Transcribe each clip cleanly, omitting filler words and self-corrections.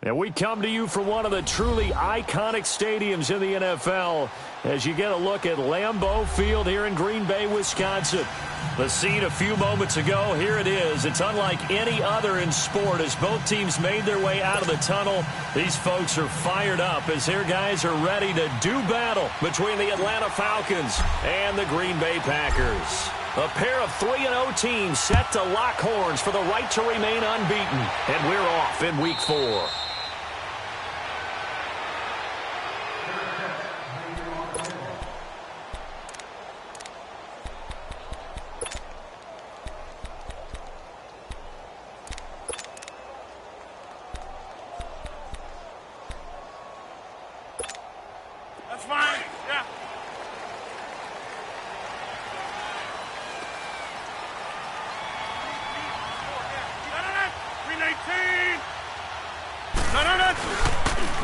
And we come to you from one of the truly iconic stadiums in the NFL as you get a look at Lambeau Field here in Green Bay, Wisconsin. The scene a few moments ago, here it is. It's unlike any other in sport as both teams made their way out of the tunnel. These folks are fired up as their guys are ready to do battle between the Atlanta Falcons and the Green Bay Packers. A pair of 3-0 teams set to lock horns for the right to remain unbeaten. And we're off in Week 4.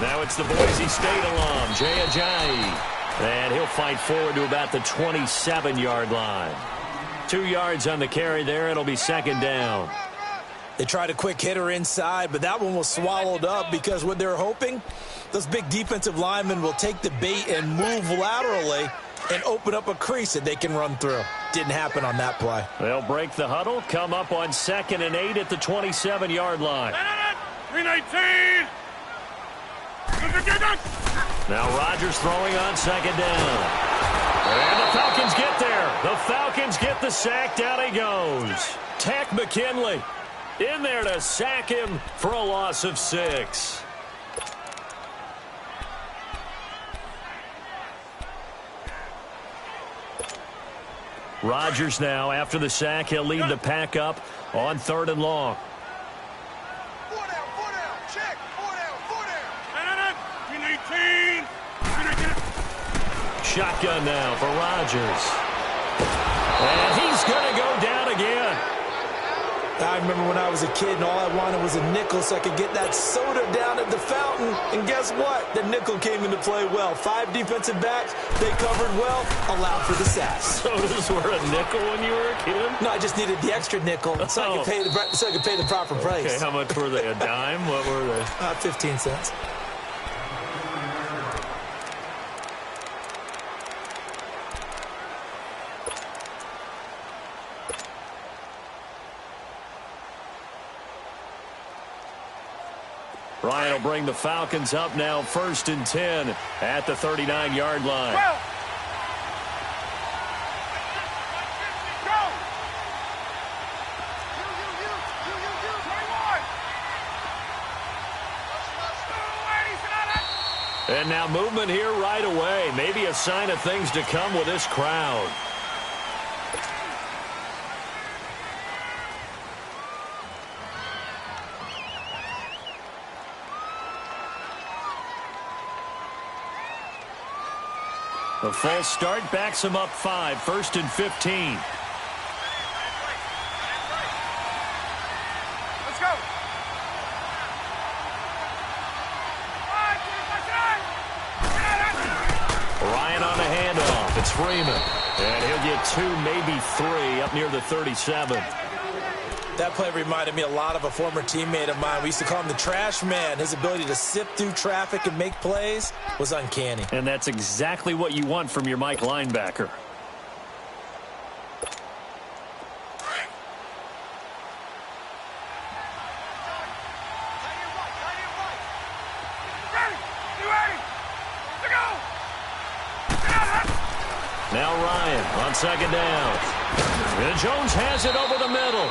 Now it's the Boise State alum, Jay Ajayi. And he'll fight forward to about the 27-yard line. 2 yards on the carry there. It'll be second down. They tried a quick hitter inside, but that one was swallowed up because what they're hoping, those big defensive linemen will take the bait and move laterally and open up a crease that they can run through. Didn't happen on that play. They'll break the huddle, come up on 2nd and 8 at the 27-yard line. 319. Now Rodgers throwing on 2nd down. And the Falcons get there. The Falcons get the sack. Down he goes. Tack McKinley in there to sack him for a loss of 6. Rodgers now, after the sack, he'll lead the pack up on 3rd and long. Shotgun now for Rodgers. And he's going to go down again. I remember when I was a kid and all I wanted was a nickel so I could get that soda down at the fountain. And guess what? The nickel came into play well. 5 defensive backs, they covered well, allowed for the sack. Sodas were a nickel when you were a kid? No, I just needed the extra nickel so I could pay the proper price. Okay, how much were they? A dime? What were they? 15 cents. Ryan will bring the Falcons up now 1st and 10 at the 39-yard line. And now movement here right away. Maybe a sign of things to come with this crowd. The false start backs him up 5, 1st and 15. Let's go. Ryan on the handoff. It's Freeman. And he'll get 2, maybe 3 up near the 37. That play reminded me a lot of a former teammate of mine. We used to call him the trash man. His ability to sift through traffic and make plays was uncanny. And that's exactly what you want from your Mike linebacker. Now Ryan on 2nd down. And Jones has it over the middle.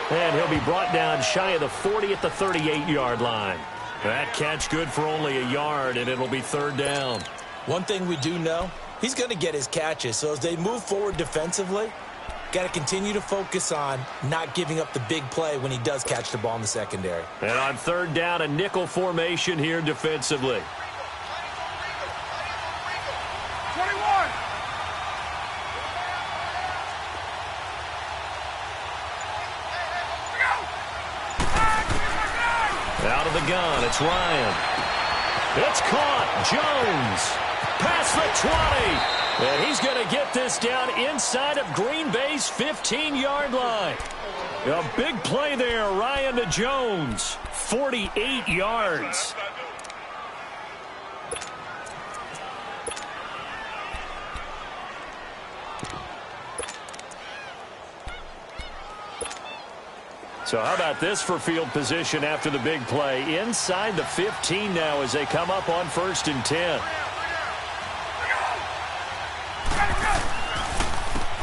And he'll be brought down shy of the 40 at the 38-yard line. That catch good for only a yard, and it'll be 3rd down. One thing we do know, he's going to get his catches. So as they move forward defensively, got to continue to focus on not giving up the big play when he does catch the ball in the secondary. And on 3rd down, a nickel formation here defensively. 21. Out of the gun, it's Ryan. It's caught. Jones. Past the 20. And he's going to get this down inside of Green Bay's 15-yard line. A big play there, Ryan to Jones. 48 yards. So how about this for field position after the big play? Inside the 15 now as they come up on 1st and 10.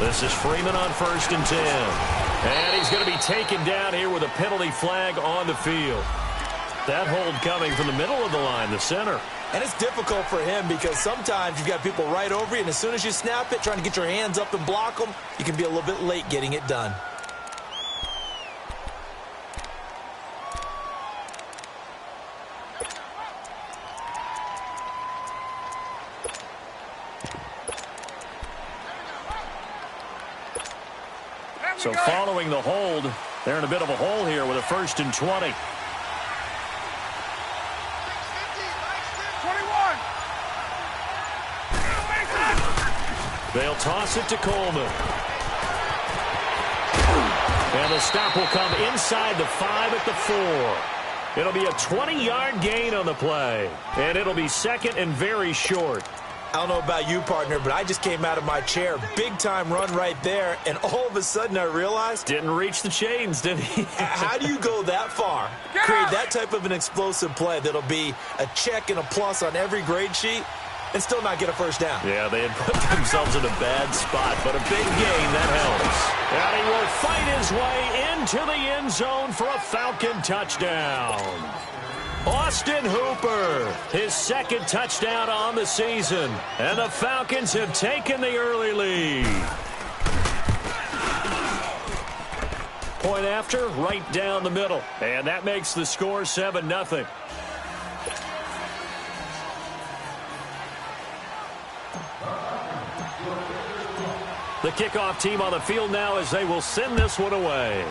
This is Freeman on 1st and 10. And he's going to be taken down here with a penalty flag on the field. That hold coming from the middle of the line, the center. And it's difficult for him because sometimes you've got people right over you, and as soon as you snap it, trying to get your hands up and block them, you can be a little bit late getting it done. So following the hold, they're in a bit of a hole here with a 1st and 20. 21. They'll toss it to Coleman. And the stop will come inside the 5 at the 4. It'll be a 20-yard gain on the play. And it'll be 2nd and very short. I don't know about you, partner, but I just came out of my chair. Big-time run right there, and all of a sudden I realized... Didn't reach the chains, did he? How do you go that far? Create that type of an explosive play that'll be a check and a plus on every grade sheet and still not get a first down. Yeah, they had put themselves in a bad spot, but a big gain, that helps. And he will fight his way into the end zone for a Falcon touchdown. Austin Hooper, his 2nd touchdown on the season. And the Falcons have taken the early lead. Point after, right down the middle. And that makes the score 7-0. The kickoff team on the field now as they will send this one away.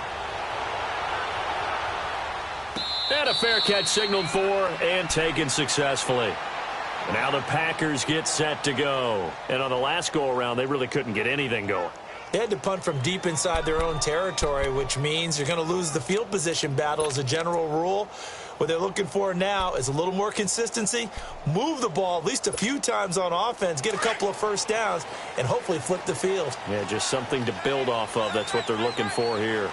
And a fair catch signaled for and taken successfully. Now the Packers get set to go. And on the last go-around, they really couldn't get anything going. They had to punt from deep inside their own territory, which means you're going to lose the field position battle as a general rule. What they're looking for now is a little more consistency, move the ball at least a few times on offense, get a couple of first downs, and hopefully flip the field. Yeah, just something to build off of. That's what they're looking for here.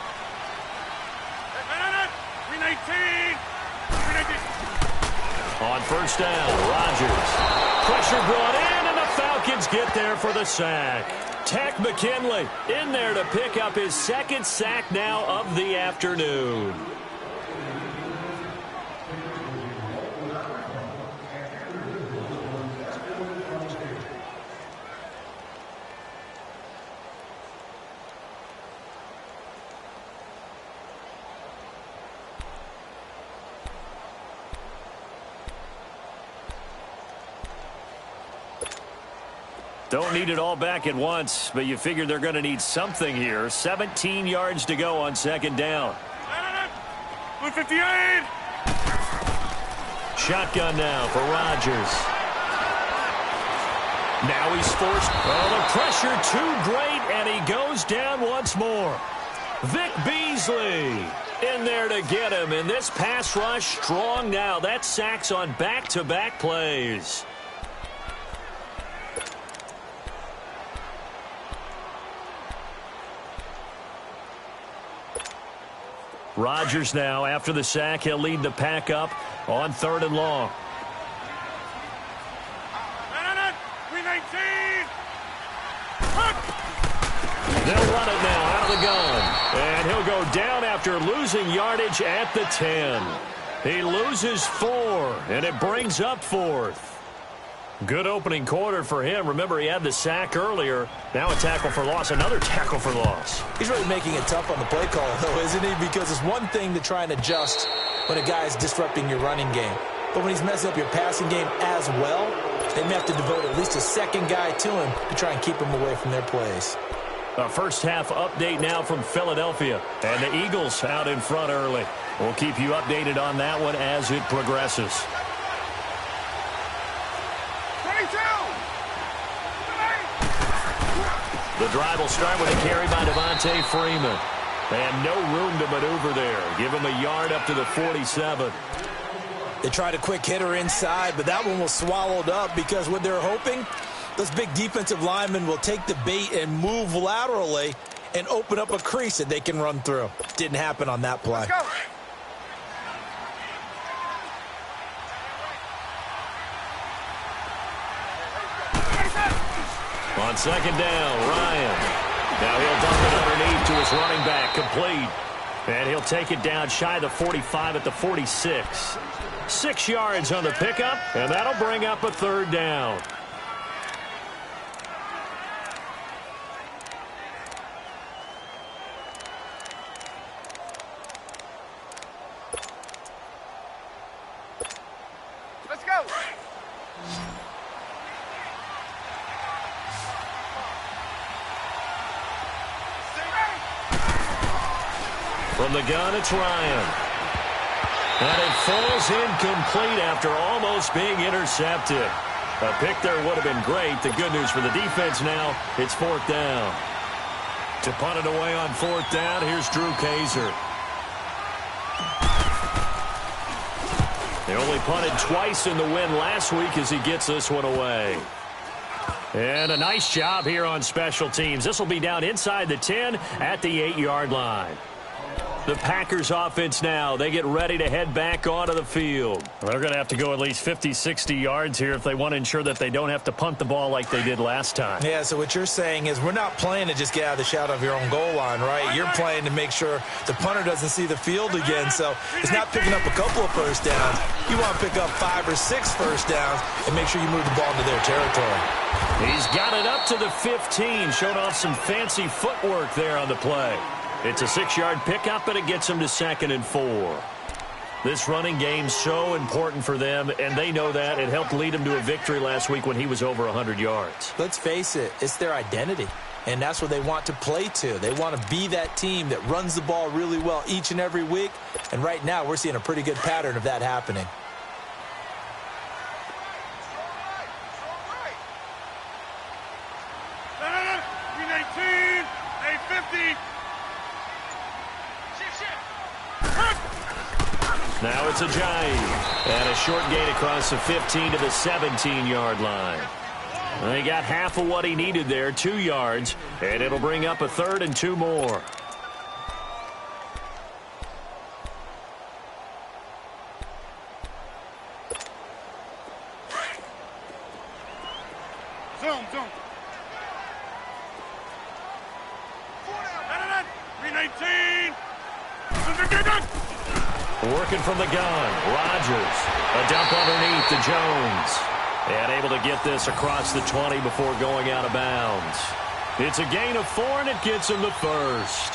On 1st down, Rodgers. Pressure brought in, and the Falcons get there for the sack. Tack McKinley in there to pick up his 2nd sack now of the afternoon. Don't need it all back at once, but you figure they're going to need something here. 17 yards to go on 2nd down. 158. Shotgun now for Rodgers. Now he's forced. Oh, the pressure too great, and he goes down once more. Vic Beasley in there to get him, and this pass rush strong now. That's sacks on back-to-back plays. Rodgers now, after the sack, he'll lead the pack up on 3rd and long. 319. They'll run it now out of the gun. And he'll go down after losing yardage at the 10. He loses 4, and it brings up 4th. Good opening quarter for him. Remember, he had the sack earlier. Now a tackle for loss, another tackle for loss. He's really making it tough on the play call, though, isn't he? Because it's one thing to try and adjust when a guy is disrupting your running game. But when he's messing up your passing game as well, they may have to devote at least a 2nd guy to him to try and keep him away from their plays. A first half update now from Philadelphia. And the Eagles out in front early. We'll keep you updated on that one as it progresses. The drive will start with a carry by Devontae Freeman. And no room to maneuver there. Give him a yard up to the 47. They tried a quick hitter inside, but that one was swallowed up because what they're hoping, those big defensive linemen will take the bait and move laterally and open up a crease that they can run through. Didn't happen on that play. Let's go. On second down, Ryan. Now he'll dump it underneath to his running back, complete. And he'll take it down shy of the 45 at the 46. 6 yards on the pickup, and that'll bring up a third down. Let's go. From the gun, it's Ryan. And it falls incomplete after almost being intercepted. A pick there would have been great. The good news for the defense now, it's 4th down. To punt it away on 4th down, here's Drew Kaiser. They only punted twice in the win last week as he gets this one away. And a nice job here on special teams. This will be down inside the 10 at the 8-yard line. The Packers offense now, they get ready to head back onto the field. Well, they're going to have to go at least 50, 60 yards here if they want to ensure that they don't have to punt the ball like they did last time. Yeah, so what you're saying is we're not playing to just get out of the shadow of your own goal line, right? You're playing to make sure the punter doesn't see the field again. So it's not picking up a couple of first downs. You want to pick up 5 or 6 first downs and make sure you move the ball into their territory. He's got it up to the 15, showing off some fancy footwork there on the play. It's a 6-yard pickup, and it gets them to 2nd and 4. This running game's so important for them, and they know that. It helped lead them to a victory last week when he was over 100 yards. Let's face it, it's their identity, and that's what they want to play to. They want to be that team that runs the ball really well each and every week, and right now we're seeing a pretty good pattern of that happening. Now it's Ajayi. And a short gain across the 15 to the 17-yard line. He got half of what he needed there, 2 yards, and it'll bring up a 3rd and 2 more. Zoom. 319. Working from the gun, Rodgers. A dump underneath to Jones. And able to get this across the 20 before going out of bounds. It's a gain of 4, and it gets him the first.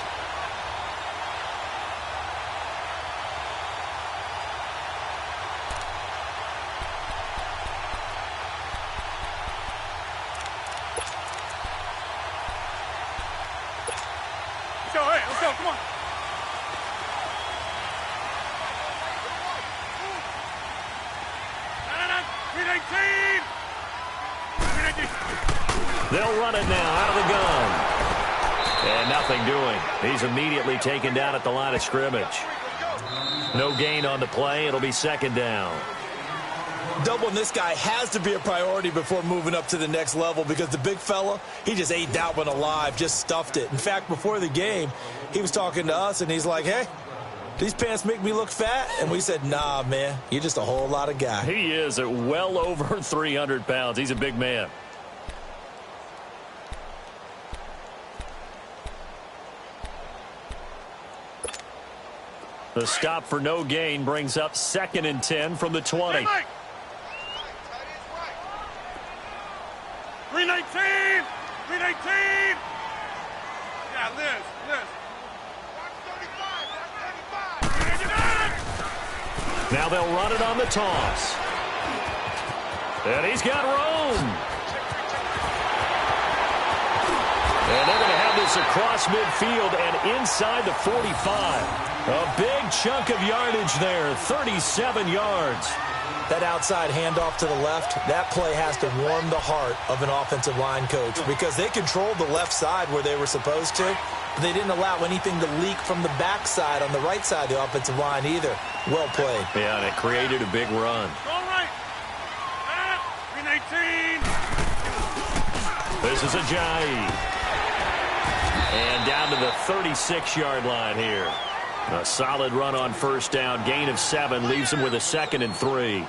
Let's go, come on. They'll run it now out of the gun. And nothing doing. He's immediately taken down at the line of scrimmage. No gain on the play. It'll be 2nd down. Doubling this guy has to be a priority before moving up to the next level because the big fella, he just ate that one alive, just stuffed it. In fact, before the game, he was talking to us, and he's like, hey, these pants make me look fat? And we said, nah, man, you're just a whole lot of guy. He is at well over 300 pounds. He's a big man. The stop for no gain brings up 2nd and 10 from the 20. 319! Yeah, Liz. 135! Now they'll run it on the toss. And he's got room. And they're going to have this across midfield and inside the 45. A big chunk of yardage there, 37 yards. That outside handoff to the left, that play has to warm the heart of an offensive line coach because they controlled the left side where they were supposed to, They didn't allow anything to leak from the backside on the right side of the offensive line either. Well played. Yeah, and it created a big run. All right. 18. This is Ajayi. And down to the 36-yard line here. A solid run on first down. Gain of 7 leaves him with a 2nd and 3.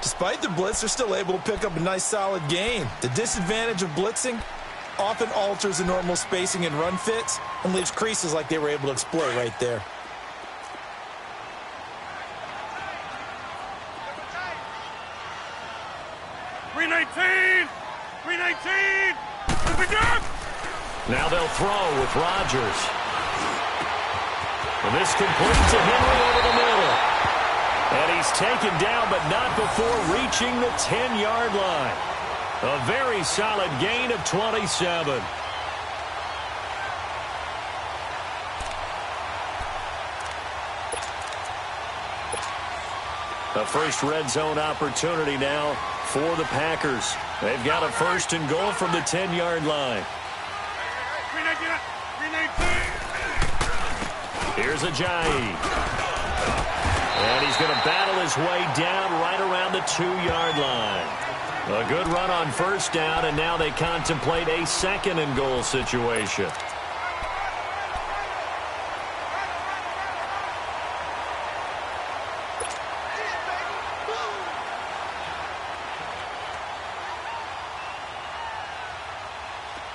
Despite the blitz, they're still able to pick up a nice solid gain. The disadvantage of blitzing often alters the normal spacing and run fits and leaves creases like they were able to exploit right there. Green 18. Green 18. Now they'll throw with Rodgers. And this completes to Henry over the middle. And he's taken down, but not before reaching the 10-yard line. A very solid gain of 27. A first red zone opportunity now for the Packers. They've got a 1st and goal from the 10-yard line. Here's Ajayi. And he's going to battle his way down right around the 2-yard line. A good run on first down, and now they contemplate a 2nd and goal situation.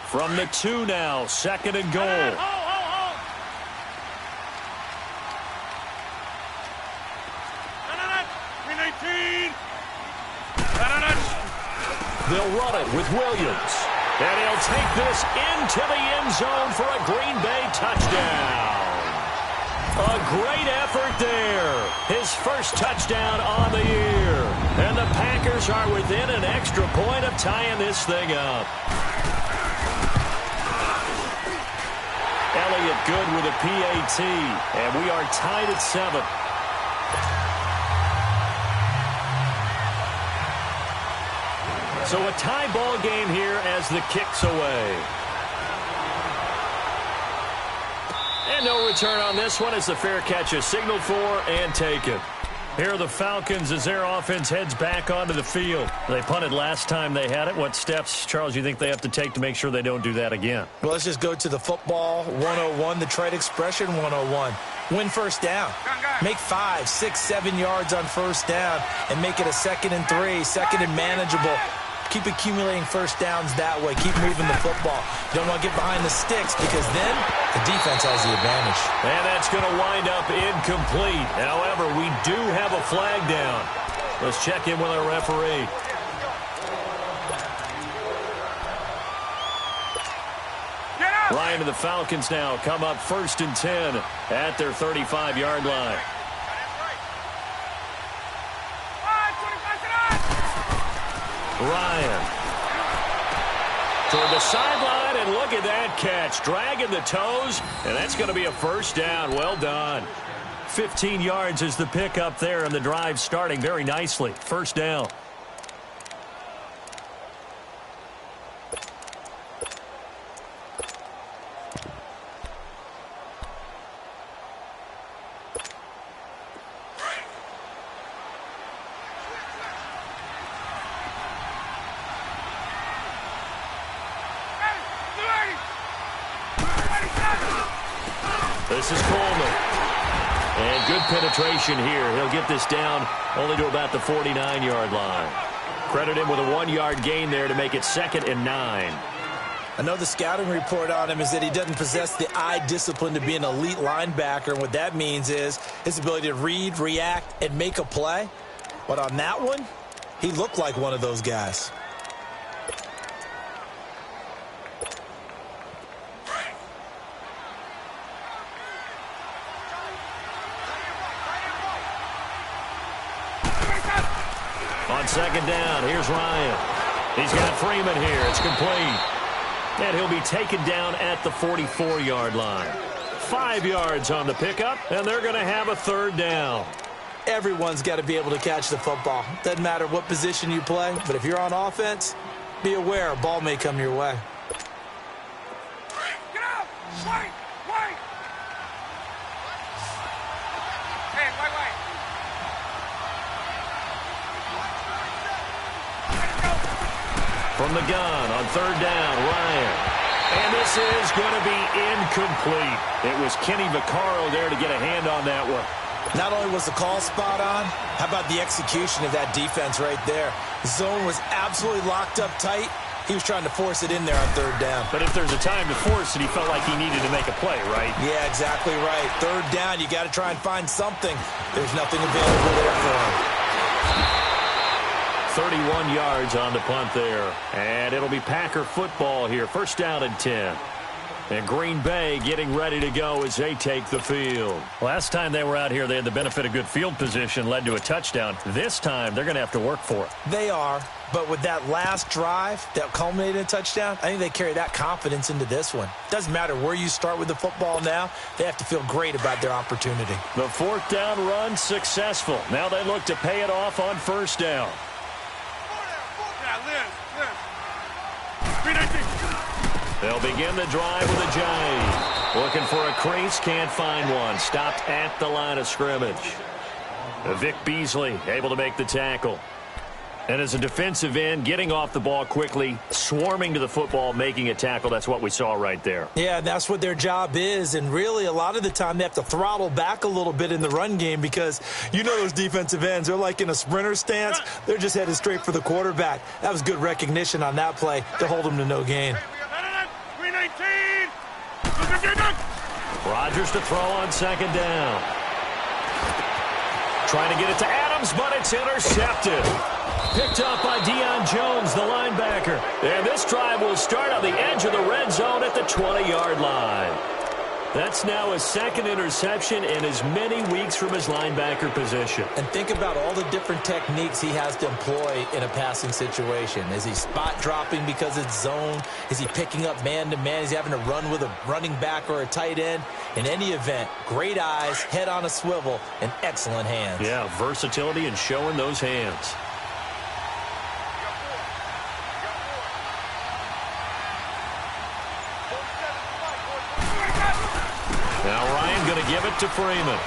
From the 2 now, 2nd and goal. They'll run it with Williams. And he'll take this into the end zone for a Green Bay touchdown. A great effort there. His first touchdown on the year. And the Packers are within an extra point of tying this thing up. Elliott good with a PAT. And we are tied at 7. So a tie ball game here as the kick's away. And no return on this one as the fair catch is signaled for and taken. Here are the Falcons as their offense heads back onto the field. They punted last time they had it. What steps, Charles, you think they have to take to make sure they don't do that again? Well, let's just go to the football 101, the trade expression 101. Win first down. Make 5, 6, 7 yards on first down and make it a 2nd and 3, 2nd and manageable. Keep accumulating first downs that way. Keep moving the football. You don't want to get behind the sticks because then the defense has the advantage. And that's going to wind up incomplete. However, we do have a flag down. Let's check in with our referee. Ryan and the Falcons now come up 1st and 10 at their 35-yard line. Ryan toward the sideline, and look at that catch. Dragging the toes, and that's going to be a first down. Well done. 15 yards is the pickup there, and the drive starting very nicely. First down. This is Coleman. And good penetration here. He'll get this down only to about the 49-yard line. Credit him with a 1-yard gain there to make it 2nd and 9. I know the scouting report on him is that he doesn't possess the eye discipline to be an elite linebacker. And what that means is his ability to read, react, and make a play. But on that one, he looked like one of those guys. On 2nd down, here's Ryan. He's got Freeman here. It's complete. And he'll be taken down at the 44-yard line. 5 yards on the pickup, and they're going to have a 3rd down. Everyone's got to be able to catch the football. Doesn't matter what position you play, but if you're on offense, be aware a ball may come your way. Get out! Wait! From the gun on third down, Ryan. And this is going to be incomplete. It was Kenny Vaccaro there to get a hand on that one. Not only was the call spot on, how about the execution of that defense right there? The zone was absolutely locked up tight. He was trying to force it in there on third down. But if there's a time to force it, he felt like he needed to make a play, right? Yeah, exactly right. Third down, you got to try and find something. There's nothing available there for him. 31 yards on the punt there. And it'll be Packer football here. First down and 10. And Green Bay getting ready to go as they take the field. Last time they were out here, they had the benefit of good field position, led to a touchdown. This time, they're going to have to work for it. They are, but with that last drive that culminated in a touchdown, I think they carry that confidence into this one. Doesn't matter where you start with the football now, they have to feel great about their opportunity. The fourth down run successful. Now they look to pay it off on first down. They'll begin the drive with a jive. Looking for a crease, can't find one. Stopped at the line of scrimmage. Vic Beasley able to make the tackle. And as a defensive end, getting off the ball quickly, swarming to the football, making a tackle. That's what we saw right there. Yeah, that's what their job is. And really, a lot of the time, they have to throttle back a little bit in the run game because you know those defensive ends, they're like in a sprinter stance. They're just headed straight for the quarterback. That was good recognition on that play to hold them to no gain. Rodgers to throw on second down. Trying to get it to Adams, but it's intercepted. Picked up by Deion Jones, the linebacker. And this drive will start on the edge of the red zone at the 20-yard line. That's now his second interception in as many weeks from his linebacker position. And think about all the different techniques he has to employ in a passing situation. Is he spot dropping because it's zone? Is he picking up man-to-man? Is he having to run with a running back or a tight end? In any event, great eyes, head on a swivel, and excellent hands. Yeah, versatility and showing those hands. Now Ryan going to give it to Freeman.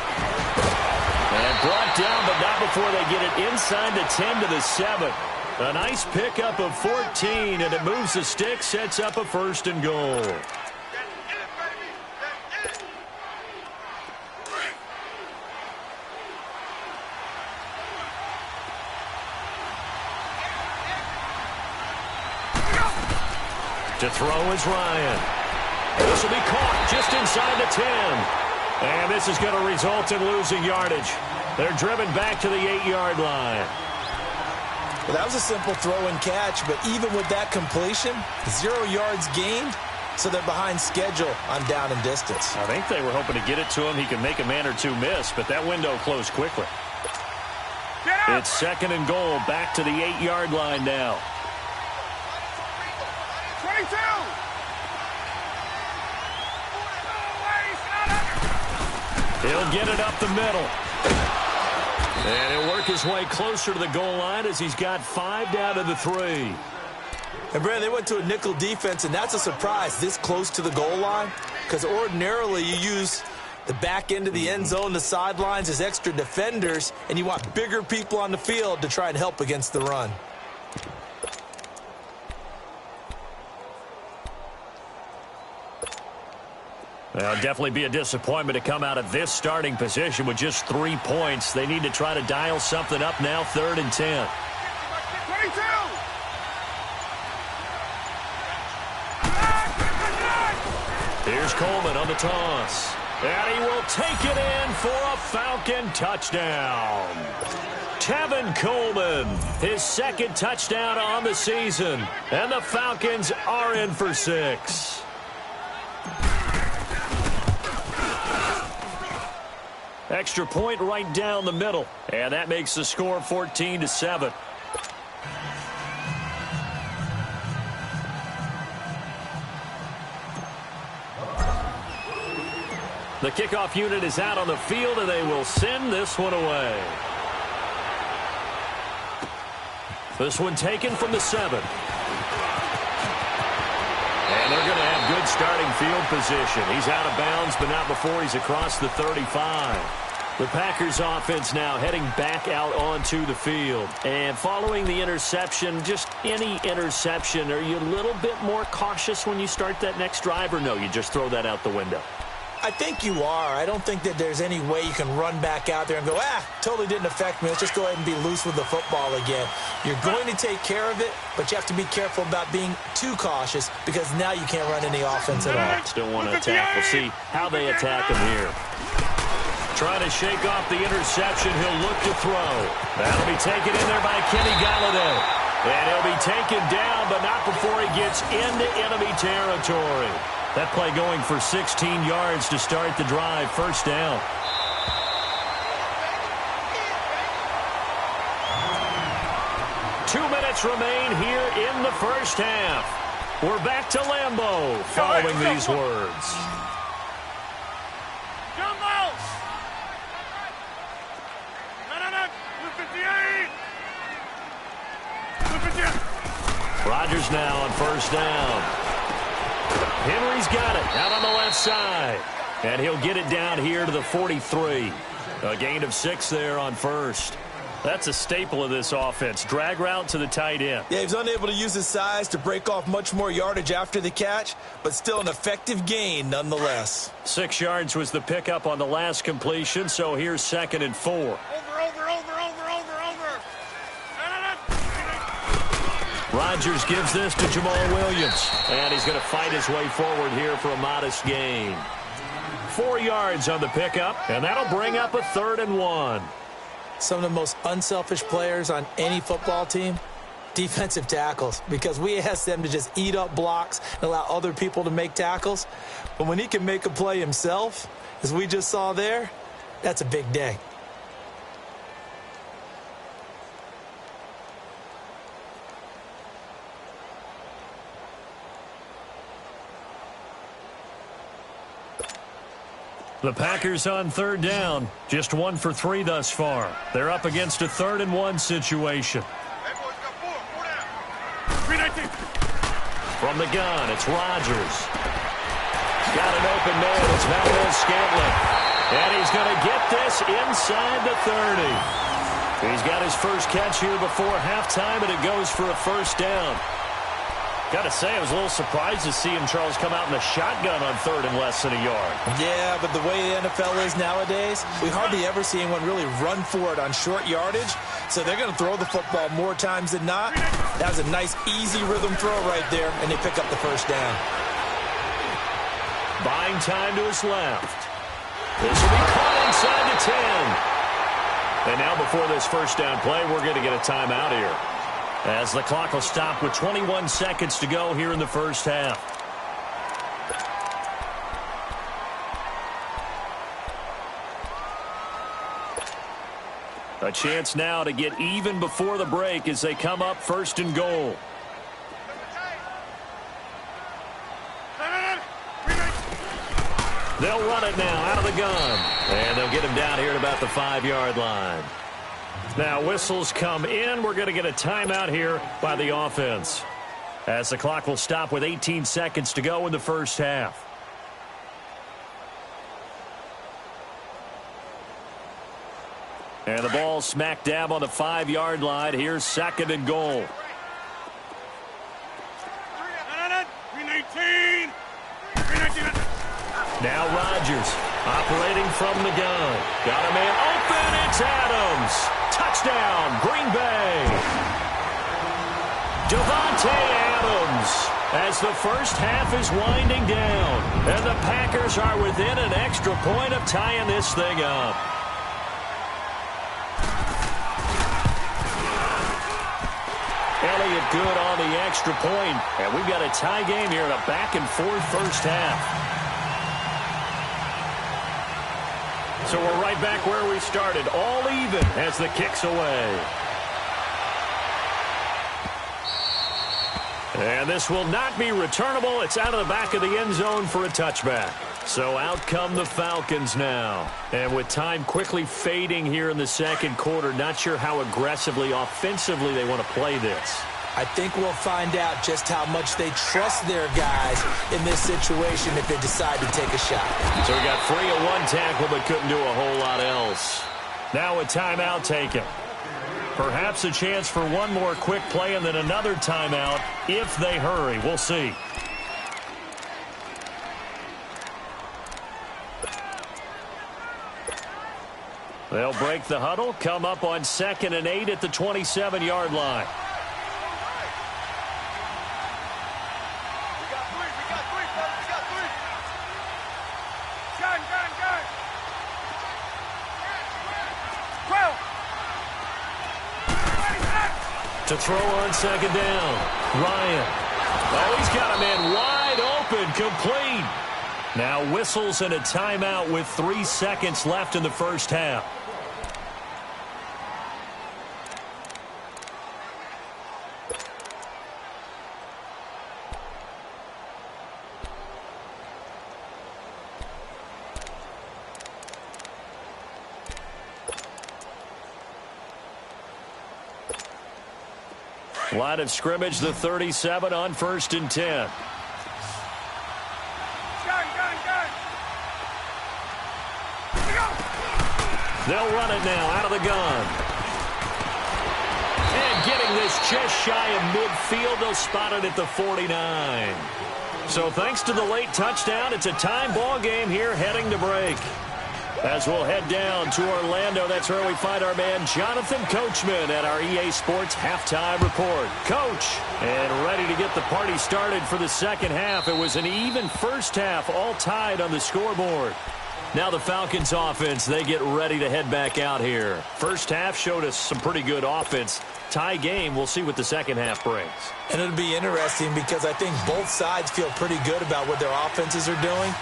And brought down, but not before they get it inside the 10 to the 7. A nice pickup of 14, and it moves the stick, sets up a first and goal. To throw is Ryan. This will be caught just inside the 10. And this is going to result in losing yardage. They're driven back to the 8-yard line. Well, that was a simple throw and catch, but even with that completion, 0 yards gained, so they're behind schedule on down and distance. I think they were hoping to get it to him. He could make a man or two miss, but that window closed quickly. It's second and goal, back to the 8-yard line now. 22! He'll get it up the middle. And he'll work his way closer to the goal line as he's got 5 down to the 3. And, Brad, they went to a nickel defense, and that's a surprise this close to the goal line because ordinarily you use the back end of the end zone, the sidelines as extra defenders, and you want bigger people on the field to try and help against the run. Well, definitely be a disappointment to come out of this starting position with just 3 points. They need to try to dial something up now, 3rd and 10. 22! Here's Coleman on the toss. And he will take it in for a Falcon touchdown. Tevin Coleman, his second touchdown on the season. And the Falcons are in for 6. Extra point right down the middle. And that makes the score 14-7. The kickoff unit is out on the field, and they will send this one away. This one taken from the 7. And they're going to have good starting field position. He's out of bounds, but not before he's across the 35. The Packers offense now heading back out onto the field. And following the interception, just any interception, are you a little bit more cautious when you start that next drive, or no, you just throw that out the window? I think you are. I don't think that there's any way you can run back out there and go, totally didn't affect me. Let's just go ahead and be loose with the football again. You're going to take care of it, but you have to be careful about being too cautious because now you can't run any offense at all. Still want to attack. We'll see how they attack him here. Trying to shake off the interception. He'll look to throw. That'll be taken in there by Kenny Galladay. And he'll be taken down, but not before he gets into enemy territory. That play going for 16 yards to start the drive. First down. Two minutes remain here in the first half. We're back to Lambeau following these words. Rodgers now on first down. Henry's got it out on the left side. And he'll get it down here to the 43. A gain of 6 there on first. That's a staple of this offense. Drag route to the tight end. Yeah, he's unable to use his size to break off much more yardage after the catch, but still an effective gain nonetheless. 6 yards was the pickup on the last completion, so here's 2nd and 4. Over. Rodgers gives this to Jamal Williams, and he's going to fight his way forward here for a modest gain. 4 yards on the pickup, and that'll bring up a 3rd and 1. Some of the most unselfish players on any football team, defensive tackles, because we ask them to just eat up blocks and allow other people to make tackles. But when he can make a play himself, as we just saw there, that's a big day. The Packers on 3rd down. Just 1 for 3 thus far. They're up against a 3rd and 1 situation. From the gun, it's Rodgers. Got an open man. It's Valdes-Scantling. And he's going to get this inside the 30. He's got his first catch here before halftime, and it goes for a first down. Got to say, I was a little surprised to see him, Charles, come out in a shotgun on 3rd and less than a yard. Yeah, but the way the NFL is nowadays, we hardly ever see anyone really run for it on short yardage. So they're going to throw the football more times than not. That was a nice, easy rhythm throw right there, and they pick up the first down. Buying time to his left. This will be caught inside the 10. And now before this first down play, we're going to get a timeout here, as the clock will stop with 21 seconds to go here in the first half. A chance now to get even before the break as they come up 1st and goal. They'll run it now out of the gun. And they'll get him down here at about the 5-yard line. Now whistles come in. We're going to get a timeout here by the offense, as the clock will stop with 18 seconds to go in the first half. And the ball smack dab on the 5-yard line. Here's 2nd and goal. Now Rodgers operating from the gun. Got a man open. It's Adams. Touchdown, Green Bay. Davante Adams, as the first half is winding down. And the Packers are within an extra point of tying this thing up. Elliott good on the extra point. And we've got a tie game here in a back-and-forth first half. So we're right back where we started, all even as the kick's away. And this will not be returnable. It's out of the back of the end zone for a touchback. So out come the Falcons now. And with time quickly fading here in the second quarter, not sure how aggressively, offensively they want to play this. I think we'll find out just how much they trust their guys in this situation if they decide to take a shot. So we got 3 of one tackle, but couldn't do a whole lot else. Now a timeout taken. Perhaps a chance for one more quick play and then another timeout if they hurry. We'll see. They'll break the huddle, come up on 2nd and 8 at the 27-yard line. To throw on 2nd down. Ryan. Oh, he's got a man wide open, complete. Now whistles and a timeout with 3 seconds left in the first half. Line of scrimmage, the 37 on 1st and 10. Gun. They'll run it now out of the gun. And getting this just shy of midfield, they'll spot it at the 49. So thanks to the late touchdown, it's a time ball game here heading to break. As we'll head down to Orlando, that's where we find our man Jonathan Coachman at our EA Sports Halftime Report. Coach, and ready to get the party started for the second half. It was an even first half, all tied on the scoreboard. Now the Falcons offense, they get ready to head back out here. First half showed us some pretty good offense. Tie game, we'll see what the second half brings. And it'll be interesting because I think both sides feel pretty good about what their offenses are doing.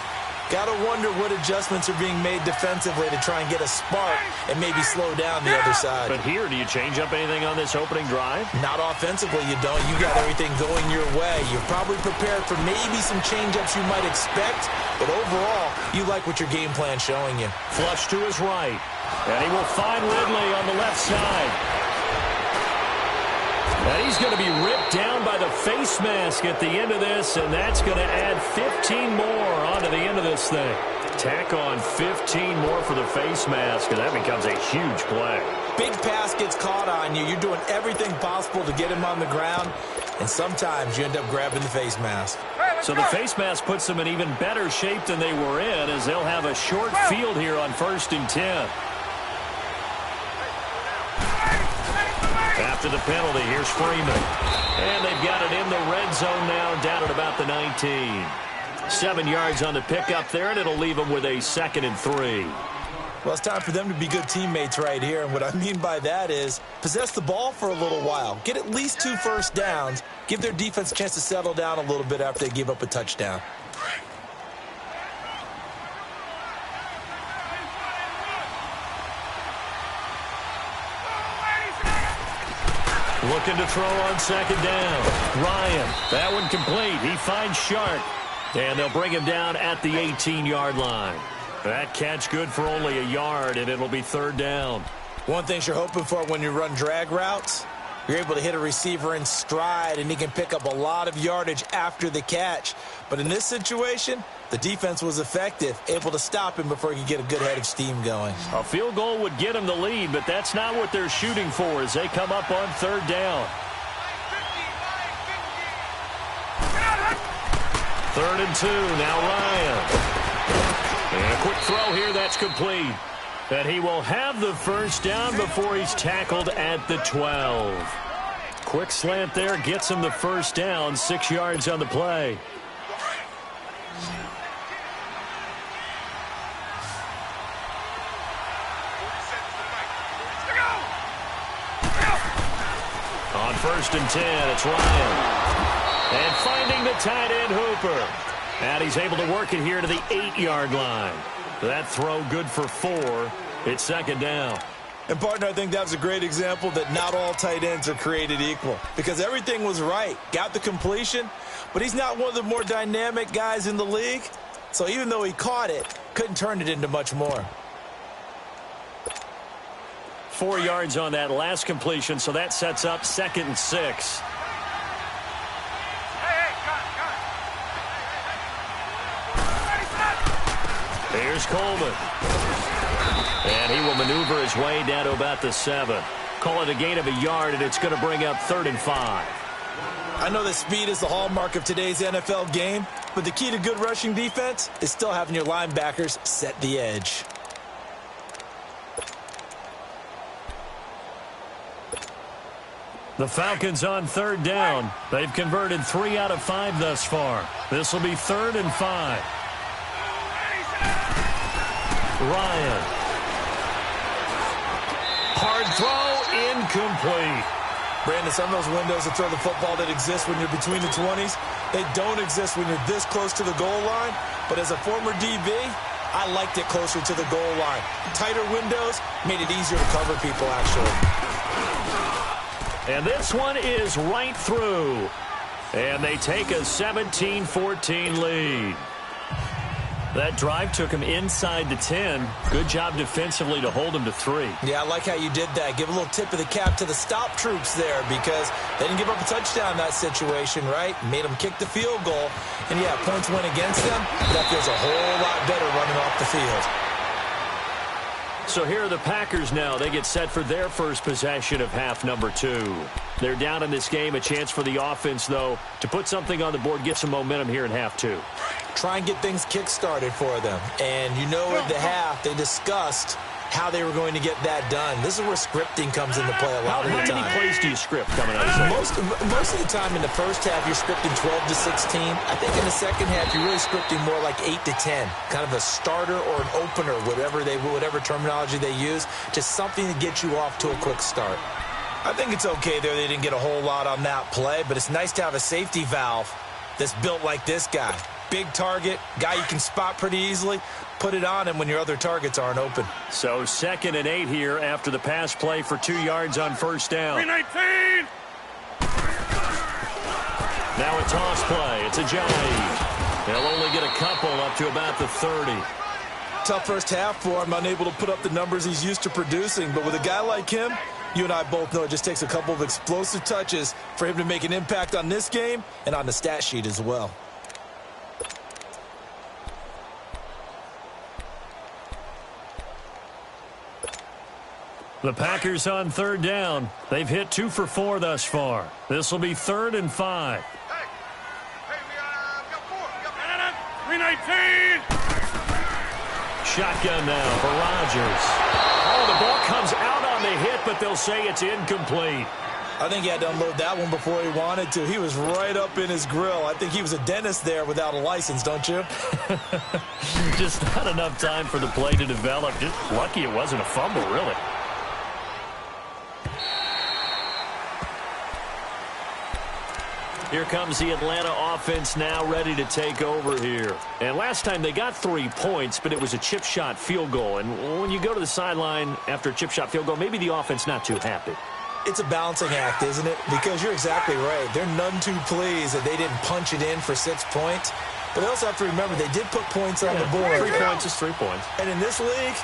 Got to wonder what adjustments are being made defensively to try and get a spark and maybe slow down the other side. But here, do you change up anything on this opening drive? Not offensively, you don't. You got everything going your way. You're probably prepared for maybe some change-ups you might expect, but overall, you like what your game plan's showing you. Flush to his right, and he will find Ridley on the left side. And he's going to be ripped down by the face mask at the end of this, and that's going to add 15 more onto the end of this thing. Tack on 15 more for the face mask, and that becomes a huge play. Big pass gets caught on you. You're doing everything possible to get him on the ground, and sometimes you end up grabbing the face mask. So the face mask puts them in even better shape than they were in, as they'll have a short field here on 1st and 10. After the penalty, here's Freeman. And they've got it in the red zone now, down at about the 19. 7 yards on the pickup there, and it'll leave them with a 2nd and 3. Well, it's time for them to be good teammates right here, and what I mean by that is possess the ball for a little while, get at least 2 first downs, give their defense a chance to settle down a little bit after they give up a touchdown. Looking to throw on 2nd down. Ryan, that one complete. He finds Sharp. And they'll bring him down at the 18-yard line. That catch good for only a yard, and it'll be 3rd down. One thing you're hoping for when you run drag routes, you're able to hit a receiver in stride, and he can pick up a lot of yardage after the catch. But in this situation, the defense was effective, able to stop him before he could get a good head of steam going. A field goal would get him the lead, but that's not what they're shooting for as they come up on 3rd down. 3rd and 2, now Ryan. And a quick throw here, that's complete. And he will have the first down before he's tackled at the 12. Quick slant there, gets him the first down, 6 yards on the play. On 1st and 10, it's Ryan. And finding the tight end Hooper. And he's able to work it here to the 8-yard line. That throw good for 4. It's 2nd down. And, partner, I think that was a great example that not all tight ends are created equal. Because everything was right. Got the completion, but he's not one of the more dynamic guys in the league. So even though he caught it, couldn't turn it into much more. 4 yards on that last completion, so that sets up 2nd and 6. Here's Coleman. And he will maneuver his way down to about the 7. Call it a gain of a yard, and it's going to bring up 3rd and 5. I know that speed is the hallmark of today's NFL game, but the key to good rushing defense is still having your linebackers set the edge. The Falcons on 3rd down. They've converted 3 out of 5 thus far. This will be 3rd and 5. Ryan. Hard throw, incomplete. Brandon, some of those windows to throw the football that exist when you're between the 20s, they don't exist when you're this close to the goal line. But as a former DB, I liked it closer to the goal line. Tighter windows made it easier to cover people, actually. And this one is right through. And they take a 17-14 lead. That drive took him inside the 10. Good job defensively to hold him to 3. Yeah, I like how you did that. Give a little tip of the cap to the stop troops there because they didn't give up a touchdown in that situation, right? Made them kick the field goal. And, yeah, points went against them. That feels a whole lot better running off the field. So here are the Packers now. They get set for their first possession of half number 2. They're down in this game. A chance for the offense, though, to put something on the board, get some momentum here in half 2. Try and get things kick-started for them. And you know at the half, they discussed how they were going to get that done. This is where scripting comes into play a lot of the time. How many plays do you script coming out of the Most of the time in the first half, you're scripting 12 to 16. I think in the second half, you're really scripting more like 8 to 10. Kind of a starter or an opener, whatever terminology they use. Just something to get you off to a quick start. I think it's okay there. They didn't get a whole lot on that play, but it's nice to have a safety valve that's built like this guy. Big target, guy you can spot pretty easily. Put it on him when your other targets aren't open. So 2nd and 8 here after the pass play for 2 yards on first down. 319. Now a toss play. It's a Ajayi. They'll only get a couple up to about the 30. Tough first half for him, unable to put up the numbers he's used to producing. But with a guy like him, you and I both know it just takes a couple of explosive touches for him to make an impact on this game and on the stat sheet as well. The Packers on 3rd down. They've hit 2 for 4 thus far. This will be 3rd and 5. Hey, we got 4. 319. Shotgun now for Rodgers. Oh, the ball comes out on the hit, but they'll say it's incomplete. I think he had to unload that one before he wanted to. He was right up in his grill. I think he was a dentist there without a license, don't you? Just not enough time for the play to develop. Just lucky it wasn't a fumble, really. Here comes the Atlanta offense now ready to take over here. And last time they got 3 points, but it was a chip shot field goal. And when you go to the sideline after a chip shot field goal, maybe the offense not too happy. It's a balancing act, isn't it? Because you're exactly right. They're none too pleased that they didn't punch it in for 6 points. But they also have to remember they did put points on the board. 3 points is 3 points. And in this league,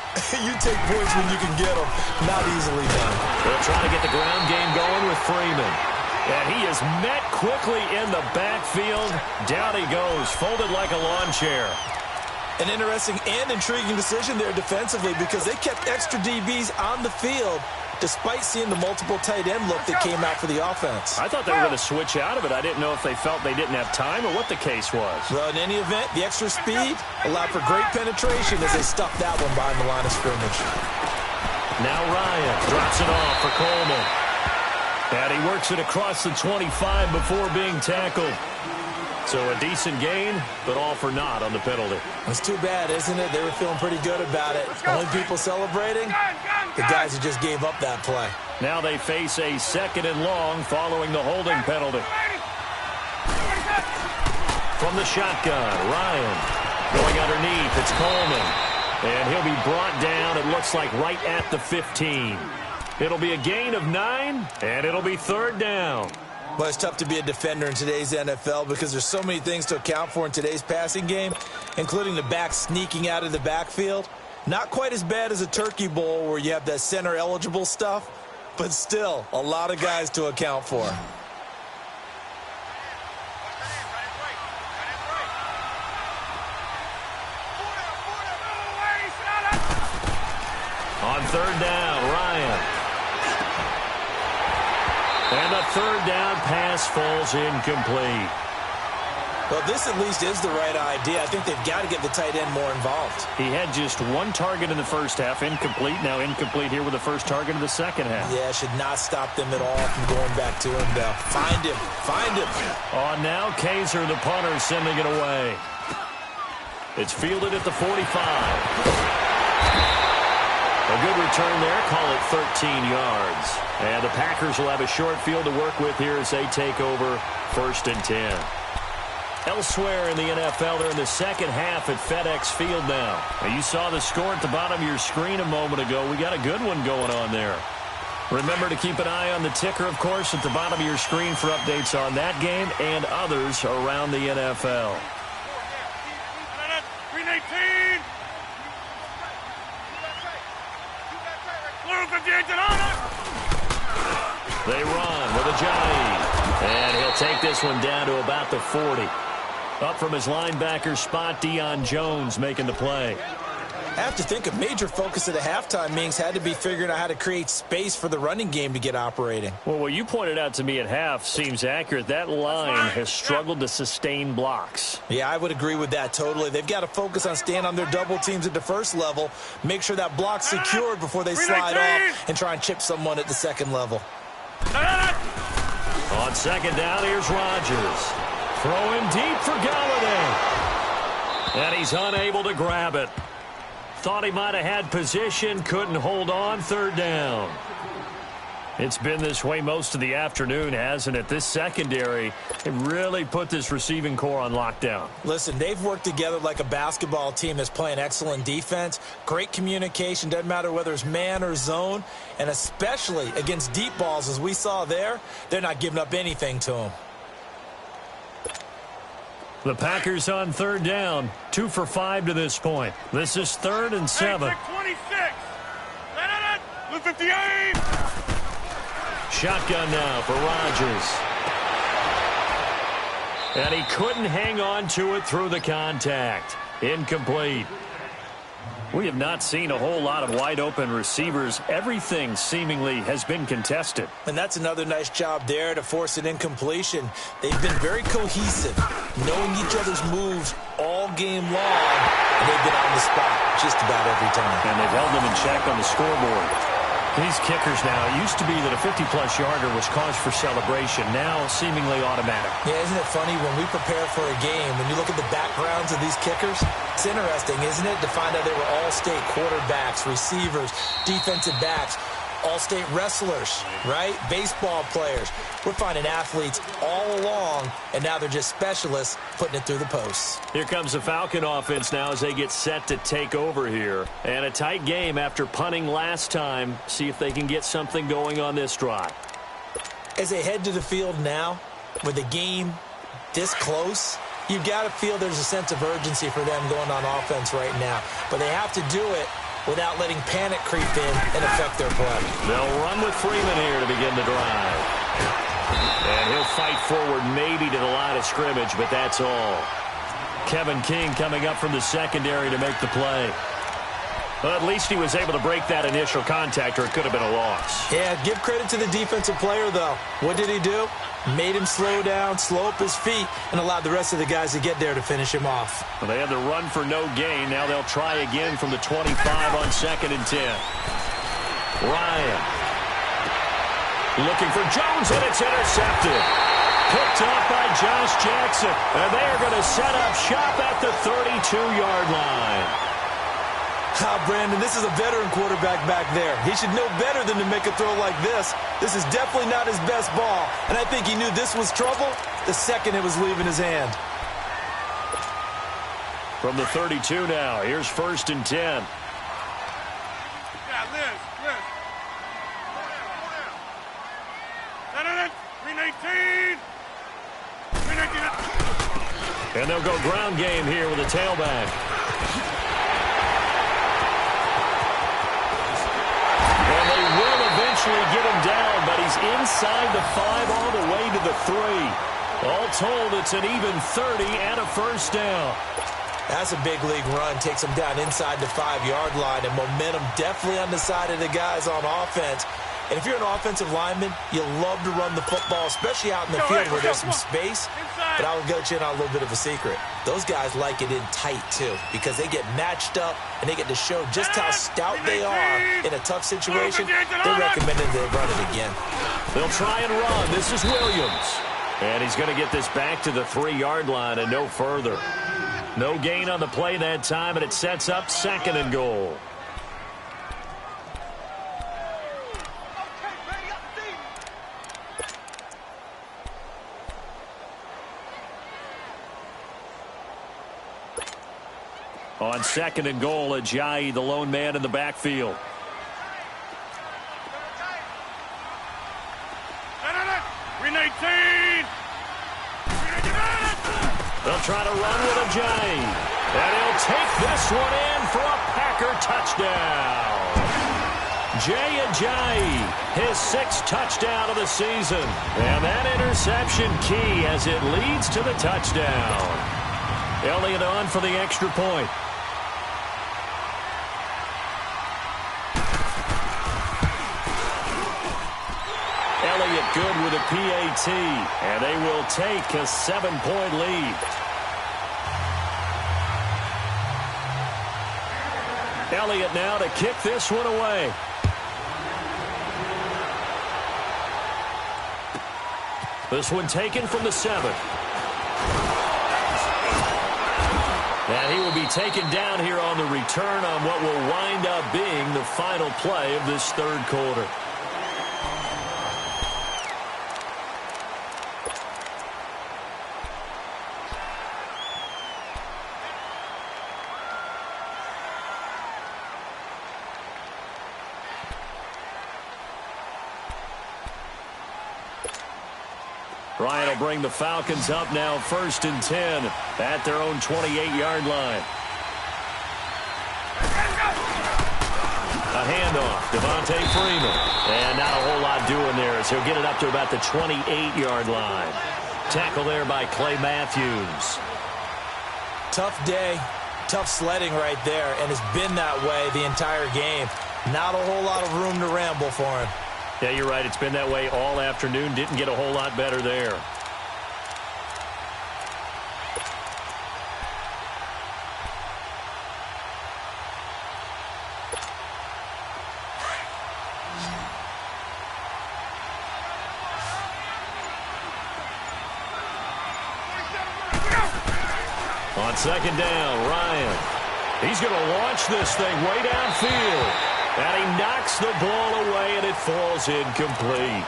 you take points when you can get them. Not easily done. They'll try to get the ground game going with Freeman. And he is met quickly in the backfield. Down he goes, folded like a lawn chair. An interesting and intriguing decision there defensively because they kept extra DBs on the field despite seeing the multiple tight end look that came out for the offense. I thought they were going to switch out of it. I didn't know if they felt they didn't have time or what the case was. Well, in any event, the extra speed allowed for great penetration as they stuffed that one behind the line of scrimmage. Now Ryan drops it off for Coleman. And he works it across the 25 before being tackled. So a decent gain, but all for naught on the penalty. It's too bad, isn't it? They were feeling pretty good about it. Only people celebrating, the guys who just gave up that play. Now they face a 2nd and long following the holding penalty. From the shotgun, Ryan going underneath. It's Coleman. And he'll be brought down, it looks like, right at the 15. It'll be a gain of 9, and it'll be 3rd down. Well, it's tough to be a defender in today's NFL because there's so many things to account for in today's passing game, including the back sneaking out of the backfield. Not quite as bad as a turkey bowl where you have that center-eligible stuff, but still a lot of guys to account for. On third down, Ryan. And the third down pass falls incomplete. Well, this at least is the right idea. I think they've got to get the tight end more involved. He had just one target in the first half, incomplete. Now incomplete here with the first target of the second half. Yeah, should not stop them at all from going back to him, though. Find him. Find him. On now, Kaiser, the punter, sending it away. It's fielded at the 45. A good return there. Call it 13 yards. And the Packers will have a short field to work with here as they take over 1st and 10. Elsewhere in the NFL, they're in the second half at FedEx Field now. You saw the score at the bottom of your screen a moment ago. We got a good one going on there. Remember to keep an eye on the ticker, of course, at the bottom of your screen for updates on that game and others around the NFL. 319. They run with Ajayi. And he'll take this one down to about the 40. Up from his linebacker spot, Deion Jones making the play. I have to think a major focus of the halftime meetings had to be figuring out how to create space for the running game to get operating. Well, what you pointed out to me at half seems accurate. That line has struggled to sustain blocks. Yeah, I would agree with that totally. They've got to focus on staying on their double teams at the first level, make sure that block's secured before they slide off and try and chip someone at the second level. On second down, here's Rodgers. Throwing deep for Galladay. And he's unable to grab it. Thought he might have had position, couldn't hold on, third down. It's been this way most of the afternoon, hasn't it? This secondary, it really put this receiving core on lockdown. Listen, they've worked together like a basketball team that's playing excellent defense. Great communication, doesn't matter whether it's man or zone. And especially against deep balls, as we saw there, they're not giving up anything to them. The Packers on third down, 2 for 5 to this point. This is 3rd and 7. 26. 58. Shotgun now for Rodgers. And he couldn't hang on to it through the contact. Incomplete. We have not seen a whole lot of wide-open receivers. Everything seemingly has been contested. And that's another nice job there to force an incompletion. They've been very cohesive, knowing each other's moves all game long, and they've been on the spot just about every time. And they've held them in check on the scoreboard. These kickers now, it used to be that a 50-plus yarder was cause for celebration. Now, seemingly automatic. Yeah, isn't it funny when we prepare for a game, when you look at the backgrounds of these kickers, it's interesting, isn't it, to find out they were all-state quarterbacks, receivers, defensive backs, all-state wrestlers, right? Baseball players. We're finding athletes all along, and now they're just specialists putting it through the posts. Here comes the Falcon offense now as they get set to take over here. And a tight game after punting last time. See if they can get something going on this drive. As they head to the field now, with the game this close, you've got to feel there's a sense of urgency for them going on offense right now. But they have to do it without letting panic creep in and affect their play. They'll run with Freeman here to begin the drive. And he'll fight forward maybe to the line of scrimmage, but that's all. Kevin King coming up from the secondary to make the play. Well, at least he was able to break that initial contact, or it could have been a loss. Yeah, give credit to the defensive player, though. What did he do? Made him slow down, slow up his feet, and allowed the rest of the guys to get there to finish him off. Well, they had the run for no gain. Now they'll try again from the 25 on 2nd and 10. Ryan. Looking for Jones, and it's intercepted. Picked off by Josh Jackson. And they are going to set up shop at the 32-yard line. Brandon, this is a veteran quarterback back there. He should know better than to make a throw like this. This is definitely not his best ball. And I think he knew this was trouble the second it was leaving his hand. From the 32 now, here's 1st and 10. Yeah, Liz. 319. 319. And they'll go ground game here with a tailback. And they will eventually get him down, but he's inside the 5 all the way to the 3. All told, it's an even 30 and a first down. That's a big league run. Takes them down inside the 5-yard line, and momentum definitely on the side of the guys on offense. And if you're an offensive lineman, you love to run the football, especially out in the field where there's some space. But I will get you in on a little bit of a secret. Those guys like it in tight, too, because they get matched up and they get to show just how stout they are in a tough situation. They're recommended they run it again. They'll try and run. This is Williams. And he's going to get this back to the 3-yard line and no further. No gain on the play that time, and it sets up 2nd and goal. On 2nd and goal, Ajayi, the lone man in the backfield. Green 18. They'll try to run with Ajayi. And he'll take this one in for a Packer touchdown. Jay Ajayi, his 6th touchdown of the season. And that interception key as it leads to the touchdown. Elliott on for the extra point. Elliott good with a PAT, and they will take a 7-point lead. Elliott now to kick this one away. This one taken from the 7. And he will be taken down here on the return on what will wind up being the final play of this 3rd quarter. Ryan will bring the Falcons up now 1st and 10 at their own 28-yard line. A handoff, Devontae Freeman. And not a whole lot doing there as he'll get it up to about the 28-yard line. Tackle there by Clay Matthews. Tough day, tough sledding right there, and it's been that way the entire game. Not a whole lot of room to ramble for him. Yeah, you're right. It's been that way all afternoon. Didn't get a whole lot better there. On 2nd down, Ryan. He's going to launch this thing way downfield. And he knocks the ball away, and it falls incomplete.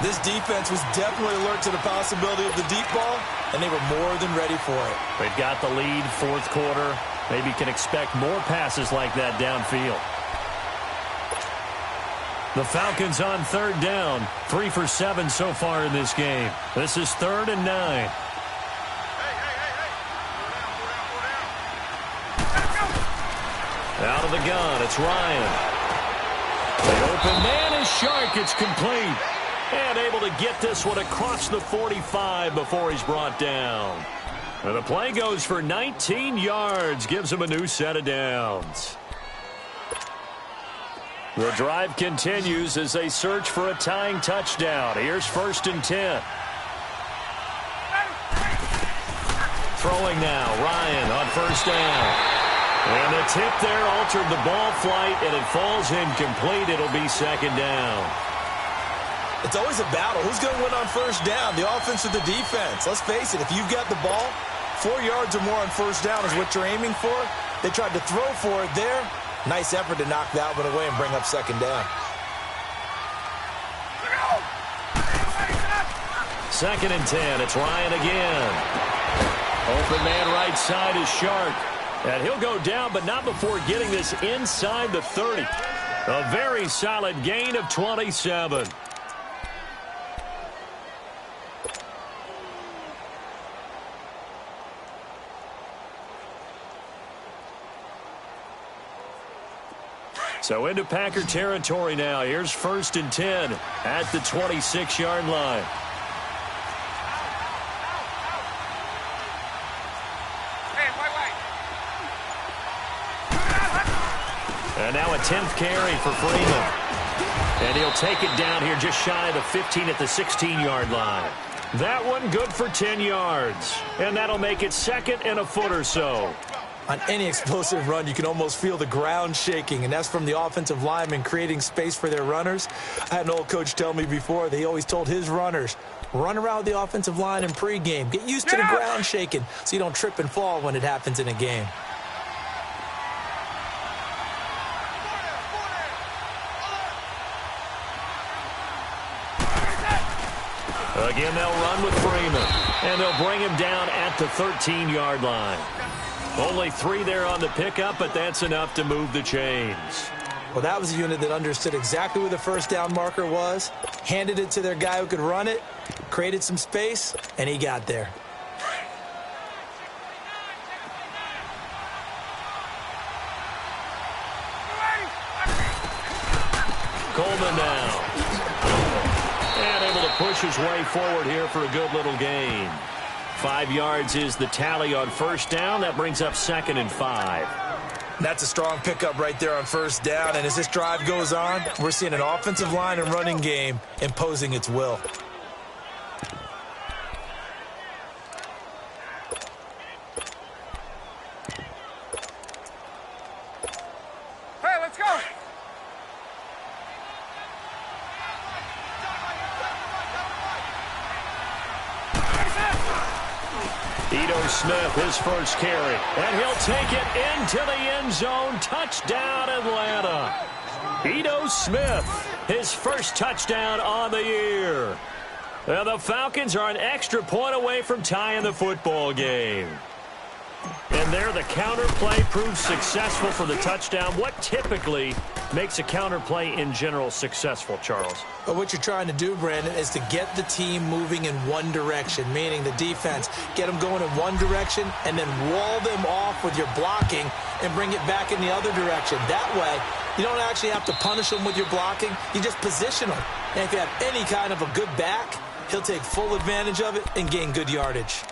This defense was definitely alert to the possibility of the deep ball, and they were more than ready for it. They've got the lead, 4th quarter. Maybe can expect more passes like that downfield. The Falcons on 3rd down, 3 for 7 so far in this game. This is 3rd and 9. Out of the gun, it's Ryan. The open man is Shark. It's complete. And able to get this one across the 45 before he's brought down. And the play goes for 19 yards. Gives him a new set of downs. The drive continues as they search for a tying touchdown. Here's 1st and 10. Throwing now, Ryan on 1st down. And the tip there altered the ball flight, and it falls incomplete. It'll be 2nd down. It's always a battle. Who's going to win on 1st down, the offense or the defense? Let's face it, if you've got the ball, 4 yards or more on 1st down is what you're aiming for. They tried to throw for it there. Nice effort to knock that one away and bring up 2nd down. 2nd and 10. It's Ryan again. Open man right side is Shark. And he'll go down, but not before getting this inside the 30. A very solid gain of 27. So into Packer territory now. Here's 1st and 10 at the 26-yard line. Now a 10th carry for Freeman. And he'll take it down here just shy of the 15 at the 16-yard line. That one good for 10 yards. And that'll make it second and a foot or so. On any explosive run, you can almost feel the ground shaking, and that's from the offensive linemen creating space for their runners. I had an old coach tell me before, they always told his runners, run around the offensive line in pregame. Get used to the ground shaking so you don't trip and fall when it happens in a game. Again, they'll run with Freeman, and they'll bring him down at the 13-yard line. Only 3 there on the pickup, but that's enough to move the chains. Well, that was a unit that understood exactly where the first down marker was, handed it to their guy who could run it, created some space, and he got there. Coleman now. And able to push his way forward here for a good little gain. 5 yards is the tally on first down. That brings up 2nd and 5. That's a strong pickup right there on first down. And as this drive goes on, we're seeing an offensive line and running game imposing its will. Hey, let's go. Smith, his first carry, and he'll take it into the end zone. Touchdown, Atlanta. Ito Smith, his first touchdown on the year. And the Falcons are an extra point away from tying the football game. And there, the counter play proves successful for the touchdown. What typically makes a counter play in general successful, Charles? But what you're trying to do, Brandon, is to get the team moving in one direction, meaning the defense. Get them going in one direction and then wall them off with your blocking and bring it back in the other direction. That way, you don't actually have to punish them with your blocking. You just position them. And if you have any kind of a good back, he'll take full advantage of it and gain good yardage.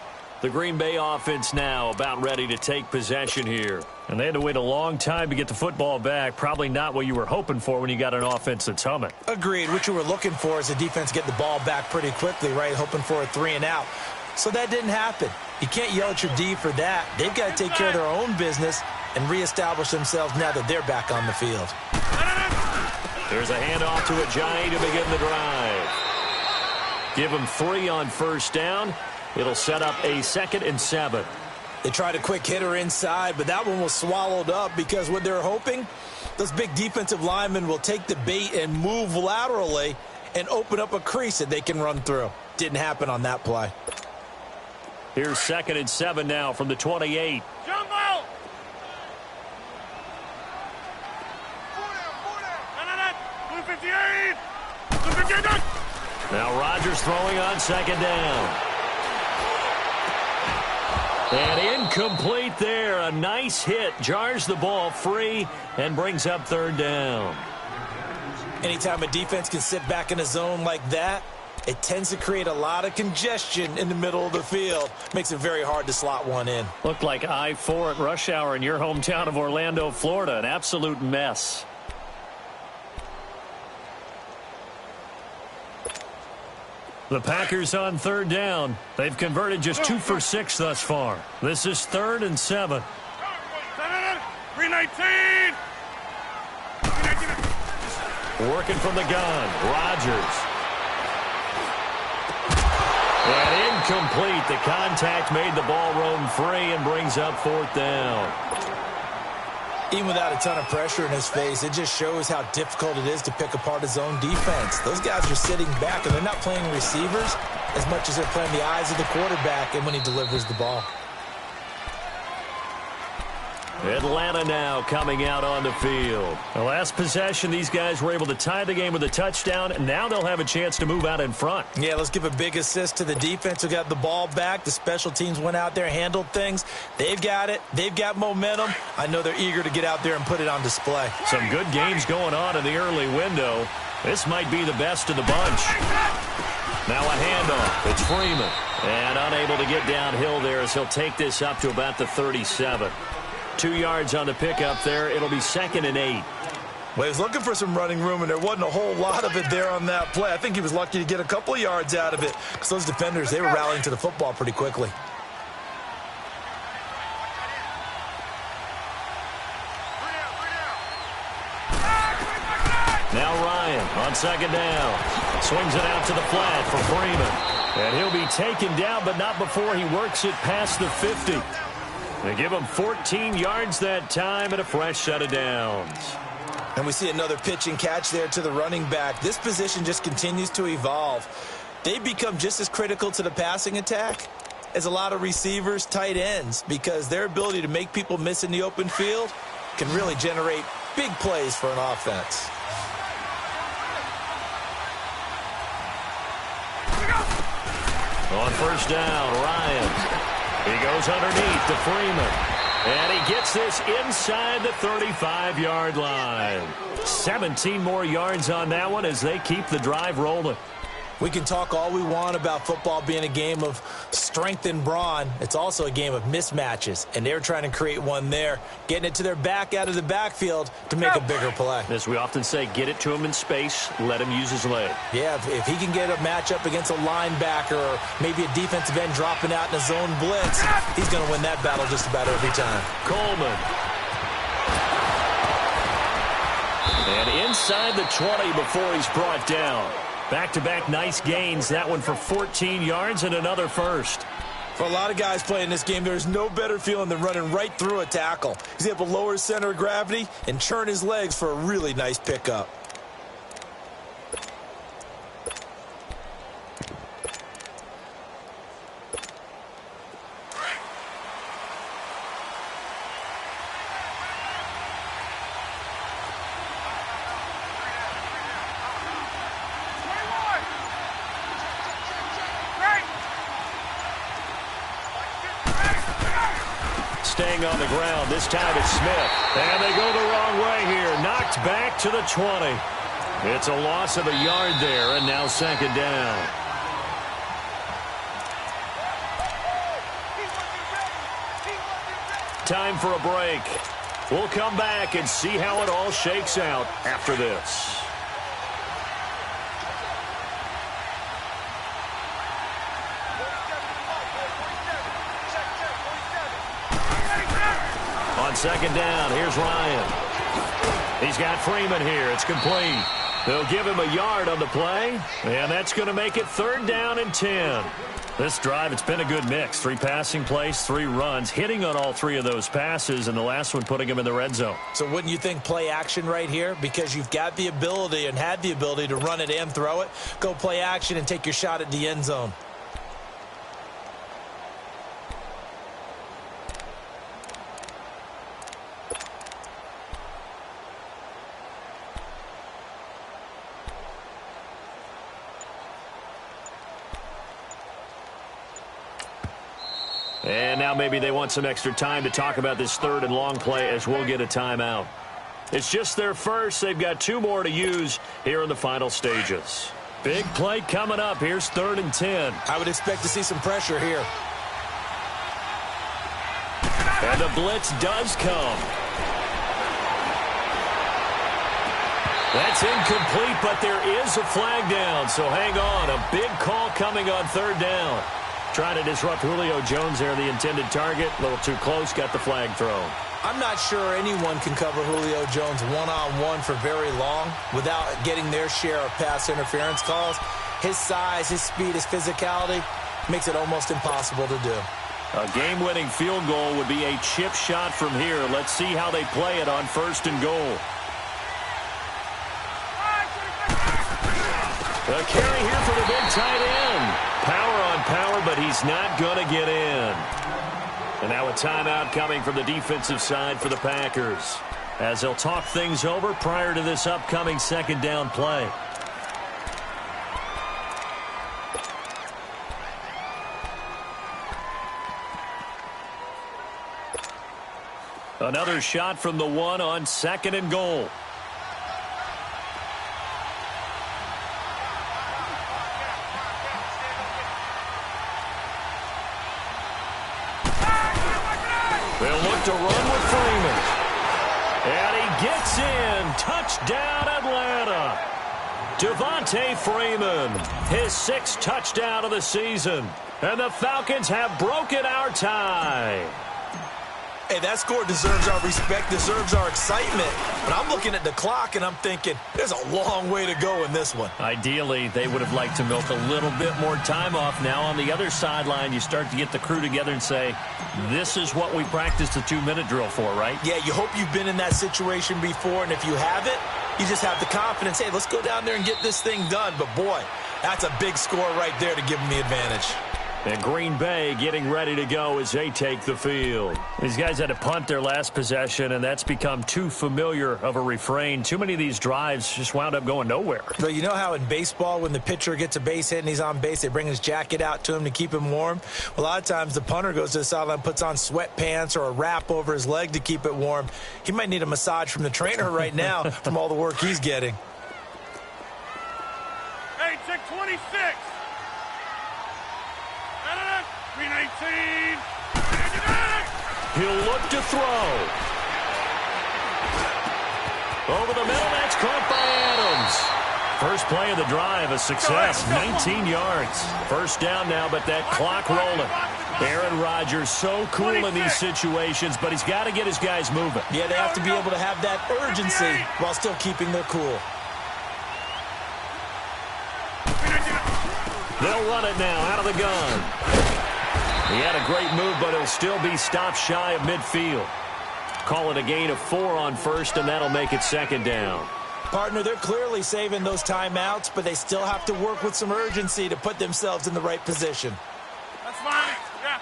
The Green Bay offense now about ready to take possession here. And they had to wait a long time to get the football back. Probably not what you were hoping for when you got an offense that's humming. Agreed. What you were looking for is the defense get the ball back pretty quickly, right? Hoping for a 3 and out. So that didn't happen. You can't yell at your D for that. They've got to take care of their own business and reestablish themselves now that they're back on the field. There's a handoff to Ajayi to begin the drive. Give him 3 on first down. It'll set up a 2nd and 7. They tried a quick hitter inside, but that one was swallowed up because what they're hoping, those big defensive linemen will take the bait and move laterally and open up a crease that they can run through. Didn't happen on that play. Here's 2nd and 7 now from the 28. Jump out! Blue 58! Blue 58! Now Rodgers throwing on 2nd down. And incomplete there. A nice hit. Jars the ball free and brings up 3rd down. Anytime a defense can sit back in a zone like that, it tends to create a lot of congestion in the middle of the field. Makes it very hard to slot one in. Looked like I-4 at rush hour in your hometown of Orlando, Florida. An absolute mess. The Packers on 3rd down. They've converted just 2 for 6 thus far. This is 3rd and 7. 319! Working from the gun. Rodgers. And incomplete. The contact made the ball roam free and brings up 4th down. Even without a ton of pressure in his face, it just shows how difficult it is to pick apart his own defense. Those guys are sitting back, and they're not playing receivers as much as they're playing the eyes of the quarterback and when he delivers the ball. Atlanta now coming out on the field. The last possession, these guys were able to tie the game with a touchdown, and now they'll have a chance to move out in front. Yeah, let's give a big assist to the defense who got the ball back. The special teams went out there, handled things. They've got it. They've got momentum. I know they're eager to get out there and put it on display. Some good games going on in the early window. This might be the best of the bunch. Now a handoff. It's Freeman. And unable to get downhill there as he'll take this up to about the 37. 2 yards on the pickup there. It'll be 2nd and 8. Well, he was looking for some running room, and there wasn't a whole lot of it there on that play. I think he was lucky to get a couple of yards out of it because those defenders, they were rallying to the football pretty quickly. Now Ryan on second down. Swings it out to the flat for Freeman. And he'll be taken down, but not before he works it past the 50. They give him 14 yards that time and a fresh set of downs. And we see another pitch and catch there to the running back. This position just continues to evolve. They've become just as critical to the passing attack as a lot of receivers, tight ends, because their ability to make people miss in the open field can really generate big plays for an offense. On first down, Ryan. He goes underneath to Freeman. And he gets this inside the 35-yard line. 17 more yards on that one as they keep the drive rolling. We can talk all we want about football being a game of strength and brawn. It's also a game of mismatches, and they're trying to create one there, getting it to their back out of the backfield to make a bigger play. As we often say, get it to him in space, let him use his leg. Yeah, if he can get a matchup against a linebacker or maybe a defensive end dropping out in a zone blitz, he's going to win that battle just about every time. Coleman. And inside the 20 before he's brought down. Back-to-back nice gains. That one for 14 yards and another first. For a lot of guys playing this game, there's no better feeling than running right through a tackle. He's able to lower his center of gravity and churn his legs for a really nice pickup. Staying on the ground. This time it's Smith. And they go the wrong way here. Knocked back to the 20. It's a loss of a yard there, and now second down. Time for a break. We'll come back and see how it all shakes out after this. On second down, here's Ryan. He's got Freeman here. It's complete. They'll give him a yard on the play, and that's going to make it third down and 10. This drive, it's been a good mix. 3 passing plays, 3 runs, hitting on all 3 of those passes, and the last one putting him in the red zone. So wouldn't you think play action right here? Because you've got the ability and had the ability to run it and throw it. Go play action and take your shot at the end zone. And now maybe they want some extra time to talk about this third and long play as we'll get a timeout. It's just their first. They've got 2 more to use here in the final stages. Big play coming up. Here's third and 10. I would expect to see some pressure here. And the blitz does come. That's incomplete, but there is a flag down. So hang on. A big call coming on third down. Trying to disrupt Julio Jones there, the intended target. A little too close, got the flag thrown. I'm not sure anyone can cover Julio Jones one-on-one for very long without getting their share of pass interference calls. His size, his speed, his physicality makes it almost impossible to do. A game-winning field goal would be a chip shot from here. Let's see how they play it on first and goal. A carry here for the big tight end. Power on power, but he's not going to get in. And now a timeout coming from the defensive side for the Packers, as they'll talk things over prior to this upcoming second down play. Another shot from the 1 on second and goal. They'll look to run with Freeman. And he gets in. Touchdown, Atlanta. Devontae Freeman, his 6th touchdown of the season. And the Falcons have broken our tie. Hey, that score deserves our respect, deserves our excitement. But I'm looking at the clock, and I'm thinking, there's a long way to go in this one. Ideally, they would have liked to milk a little bit more time off. Now, on the other sideline, you start to get the crew together and say, this is what we practiced the 2-minute drill for, right? Yeah, you hope you've been in that situation before, and if you haven't, you just have the confidence, hey, let's go down there and get this thing done. But, boy, that's a big score right there to give them the advantage. And Green Bay getting ready to go as they take the field. These guys had to punt their last possession, and that's become too familiar of a refrain. Too many of these drives just wound up going nowhere. Well, you know how in baseball, when the pitcher gets a base hit and he's on base, they bring his jacket out to him to keep him warm? Well, a lot of times the punter goes to the sideline, puts on sweatpants or a wrap over his leg to keep it warm. He might need a massage from the trainer right now from all the work he's getting. Hey, check 26. 319. He'll look to throw. Over the middle, that's caught by Adams. First play of the drive, a success, 19 yards. First down now, but that clock rolling. Aaron Rodgers so cool in these situations, but he's got to get his guys moving. Yeah, they have to be able to have that urgency while still keeping their cool. They'll run it now out of the gun. He had a great move, but he'll still be stopped shy of midfield. Call it a gain of 4 on first, and that'll make it 2nd down. Partner, they're clearly saving those timeouts, but they still have to work with some urgency to put themselves in the right position. That's fine. Yeah.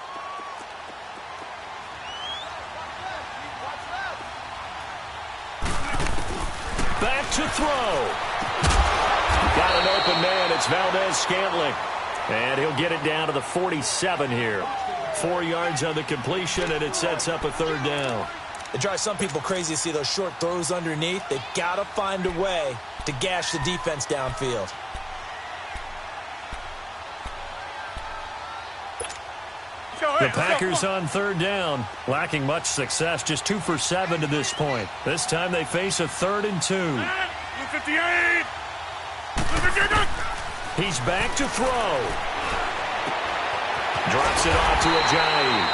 Back to throw. Got an open man. It's Valdez-Scantling. And he'll get it down to the 47 here. 4 yards on the completion, and it sets up a 3rd down. It drives some people crazy to see those short throws underneath. They've got to find a way to gash the defense downfield. The Packers on 3rd down, lacking much success, just 2 for 7 to this point. This time they face a 3rd and 2. 58. He's back to throw. Drops it off to Ajayi.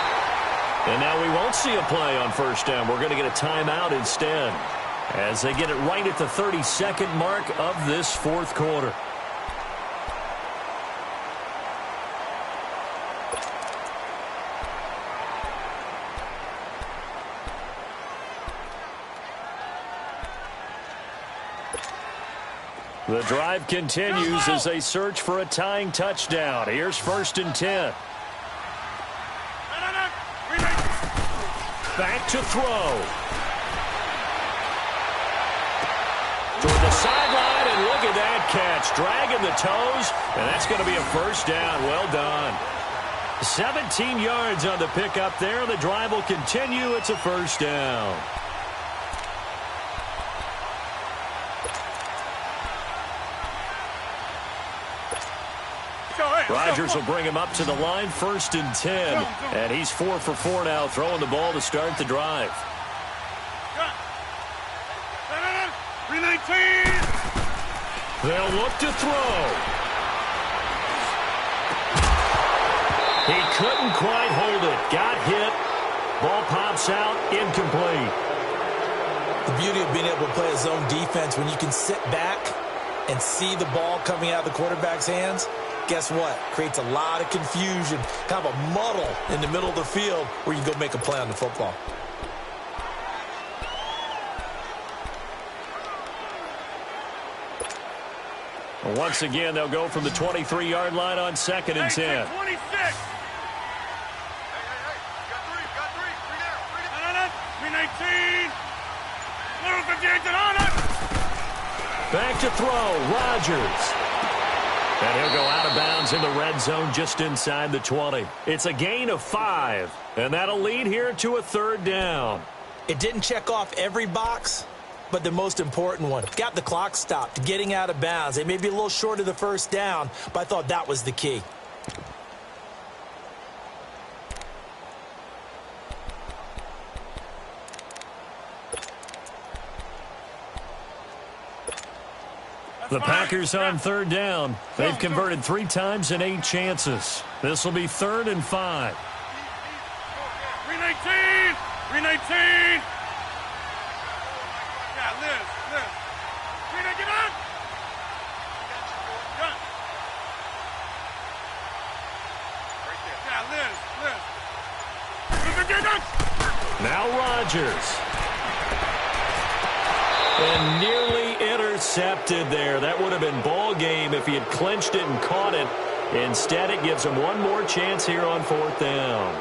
And now we won't see a play on 1st down. We're going to get a timeout instead as they get it right at the 32nd mark of this 4th quarter. The drive continues as they search for a tying touchdown. Here's 1st and 10. Back to throw. Toward the sideline, and look at that catch. Dragging the toes, and that's going to be a 1st down. Well done. 17 yards on the pickup there. The drive will continue. It's a 1st down. Rodgers will bring him up to the line, 1st and 10. And he's 4 for 4 now, throwing the ball to start the drive. 319. They'll look to throw. He couldn't quite hold it. Got hit. Ball pops out, incomplete. The beauty of being able to play a zone defense when you can sit back and see the ball coming out of the quarterback's hands, guess what? Creates a lot of confusion, kind of a muddle in the middle of the field where you go make a play on the football. Once again, they'll go from the 23-yard line on 2nd and 10. 26. Got three there. 319. Little 58 on it. Back to throw, Rodgers. And he'll go out of bounds in the red zone just inside the 20. It's a gain of 5, and that'll lead here to a 3rd down. It didn't check off every box, but the most important one. Got the clock stopped, getting out of bounds. They may be a little short of the 1st down, but I thought that was the key. The Packers on third down. They've converted 3 times in 8 chances. This will be 3rd and 5. 319! 319! Yeah, Liz. 319, get on! Gun. Right there. Yeah, Liz. Get on! Now Rodgers. And nearly intercepted there. That would have been ball game if he had clinched it and caught it. Instead, it gives him one more chance here on 4th down.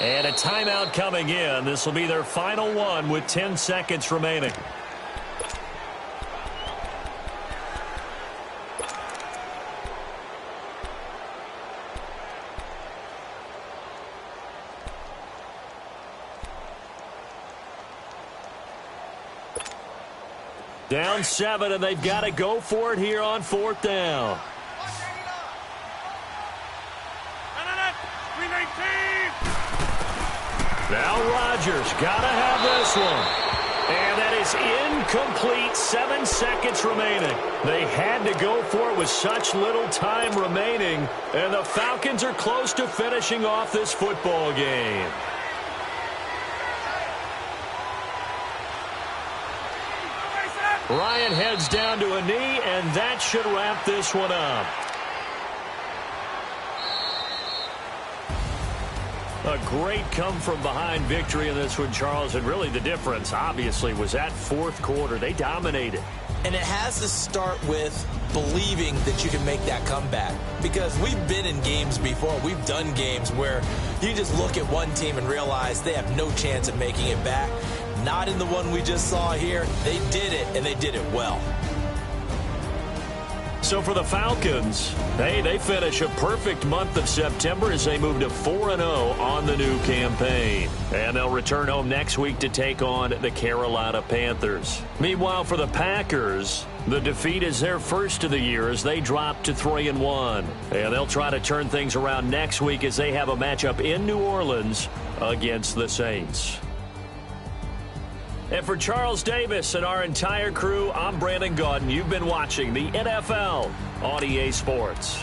And a timeout coming in. This will be their final one with 10 seconds remaining. Down 7, and they've got to go for it here on 4th down. 319! Now Rodgers got to have this one. And that is incomplete. 7 seconds remaining. They had to go for it with such little time remaining. And the Falcons are close to finishing off this football game. Ryan heads down to a knee, and that should wrap this one up. A great come-from-behind victory in this one, Charles, and really the difference, obviously, was that 4th quarter. They dominated. And it has to start with believing that you can make that comeback. Because we've been in games before. We've done games where you just look at one team and realize they have no chance of making it back. Not in the one we just saw here. They did it, and they did it well. So for the Falcons, they finish a perfect month of September as they move to 4-0 on the new campaign. And they'll return home next week to take on the Carolina Panthers. Meanwhile, for the Packers, the defeat is their first of the year as they drop to 3-1. And they'll try to turn things around next week as they have a matchup in New Orleans against the Saints. And for Charles Davis and our entire crew, I'm Brandon Gaudin. You've been watching the NFL on EA Sports.